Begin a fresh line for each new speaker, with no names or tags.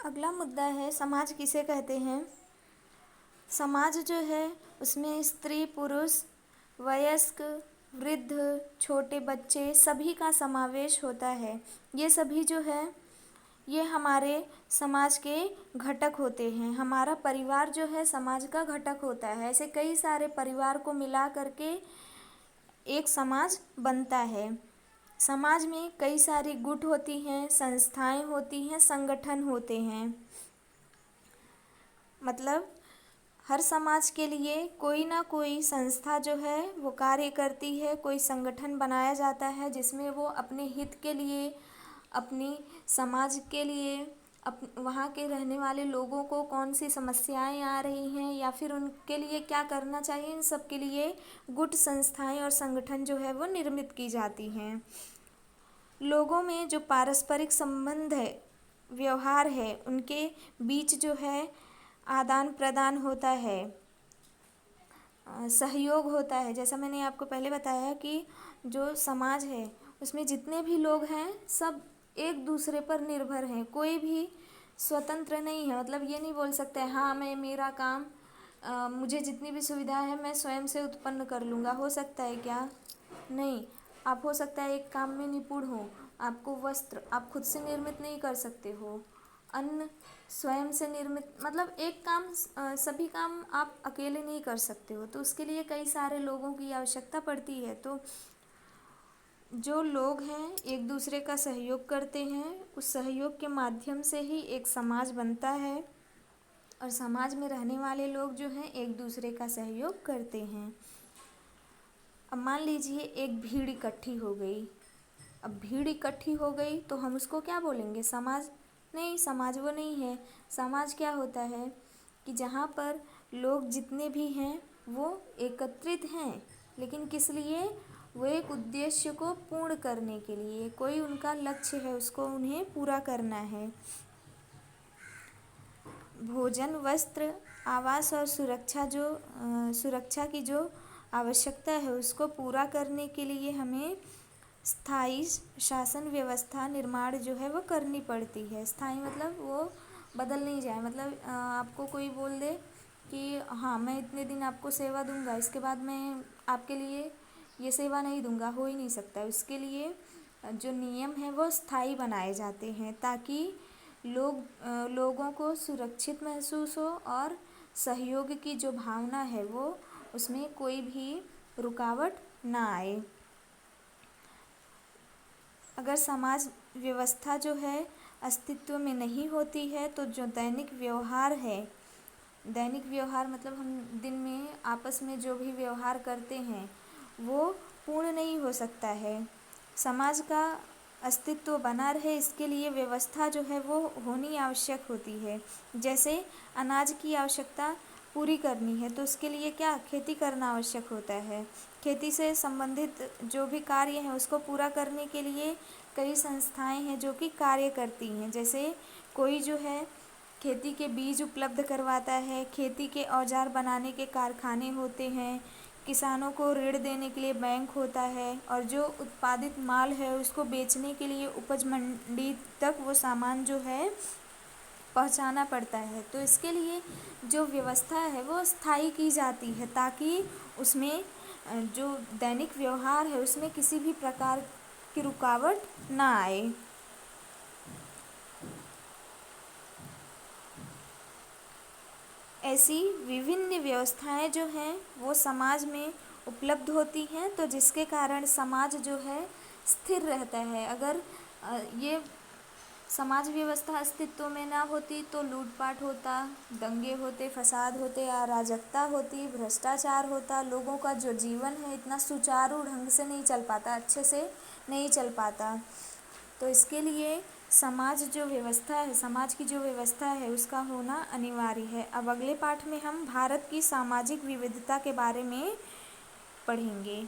अगला मुद्दा है समाज किसे कहते हैं। समाज जो है उसमें स्त्री पुरुष वयस्क वृद्ध छोटे बच्चे सभी का समावेश होता है। ये सभी जो है ये हमारे समाज के घटक होते हैं। हमारा परिवार जो है समाज का घटक होता है। ऐसे कई सारे परिवार को मिला करके एक समाज बनता है। समाज में कई सारी गुट होती हैं, संस्थाएं होती हैं, संगठन होते हैं। मतलब हर समाज के लिए कोई ना कोई संस्था जो है वो कार्य करती है, कोई संगठन बनाया जाता है जिसमें वो अपने हित के लिए, अपनी समाज के लिए, वहाँ के रहने वाले लोगों को कौन सी समस्याएं आ रही हैं या फिर उनके लिए क्या करना चाहिए, इन सब के लिए गुट संस्थाएं और संगठन जो है वो निर्मित की जाती हैं। लोगों में जो पारस्परिक संबंध है, व्यवहार है, उनके बीच जो है आदान प्रदान होता है, सहयोग होता है। जैसा मैंने आपको पहले बताया कि जो समाज है उसमें जितने भी लोग हैं सब एक दूसरे पर निर्भर हैं। कोई भी स्वतंत्र नहीं है। मतलब ये नहीं बोल सकते हाँ मैं मेरा काम मुझे जितनी भी सुविधा है मैं स्वयं से उत्पन्न कर लूँगा। हो सकता है क्या? नहीं। आप हो सकता है एक काम में निपुण हो, आपको वस्त्र आप खुद से निर्मित नहीं कर सकते हो, अन्न स्वयं से निर्मित, मतलब एक काम सभी काम आप अकेले नहीं कर सकते हो, तो उसके लिए कई सारे लोगों की आवश्यकता पड़ती है। तो जो लोग हैं एक दूसरे का सहयोग करते हैं, उस सहयोग के माध्यम से ही एक समाज बनता है और समाज में रहने वाले लोग जो हैं एक दूसरे का सहयोग करते हैं। अब मान लीजिए एक भीड़ इकट्ठी हो गई। अब भीड़ इकट्ठी हो गई तो हम उसको क्या बोलेंगे? समाज? नहीं, समाज वो नहीं है। समाज क्या होता है कि जहाँ पर लोग जितने भी हैं वो एकत्रित हैं, लेकिन किस लिए? वो एक उद्देश्य को पूर्ण करने के लिए, कोई उनका लक्ष्य है, उसको उन्हें पूरा करना है। भोजन, वस्त्र, आवास और सुरक्षा की जो आवश्यकता है उसको पूरा करने के लिए हमें स्थायी शासन व्यवस्था निर्माण जो है वो करनी पड़ती है। स्थायी मतलब वो बदल नहीं जाए। मतलब आपको कोई बोल दे कि हाँ मैं इतने दिन आपको सेवा दूंगा, इसके बाद मैं आपके लिए ये सेवा नहीं दूंगा, हो ही नहीं सकता। उसके लिए जो नियम है वो स्थायी बनाए जाते हैं ताकि लोगों को सुरक्षित महसूस हो और सहयोग की जो भावना है वो उसमें कोई भी रुकावट ना आए। अगर समाज व्यवस्था जो है अस्तित्व में नहीं होती है तो जो दैनिक व्यवहार है, दैनिक व्यवहार मतलब हम दिन में आपस में जो भी व्यवहार करते हैं वो पूर्ण नहीं हो सकता है। समाज का अस्तित्व बना रहे इसके लिए व्यवस्था जो है वो होनी आवश्यक होती है। जैसे अनाज की आवश्यकता पूरी करनी है तो उसके लिए क्या? खेती करना आवश्यक होता है। खेती से संबंधित जो भी कार्य हैं उसको पूरा करने के लिए कई संस्थाएं हैं जो कि कार्य करती हैं। जैसे कोई जो है खेती के बीज उपलब्ध करवाता है, खेती के औजार बनाने के कारखाने होते हैं, किसानों को ऋण देने के लिए बैंक होता है और जो उत्पादित माल है उसको बेचने के लिए उपज मंडी तक वो सामान जो है पहुंचाना पड़ता है। तो इसके लिए जो व्यवस्था है वो स्थायी की जाती है ताकि उसमें जो दैनिक व्यवहार है उसमें किसी भी प्रकार की रुकावट ना आए। ऐसी विभिन्न व्यवस्थाएं जो हैं वो समाज में उपलब्ध होती हैं तो जिसके कारण समाज जो है स्थिर रहता है। अगर ये समाज व्यवस्था अस्तित्व में ना होती तो लूटपाट होता, दंगे होते, फसाद होते, अराजकता होती, भ्रष्टाचार होता, लोगों का जो जीवन है इतना सुचारू ढंग से नहीं चल पाता, अच्छे से नहीं चल पाता। तो इसके लिए समाज जो व्यवस्था है, समाज की जो व्यवस्था है उसका होना अनिवार्य है। अब अगले पाठ में हम भारत की सामाजिक विविधता के बारे में पढ़ेंगे।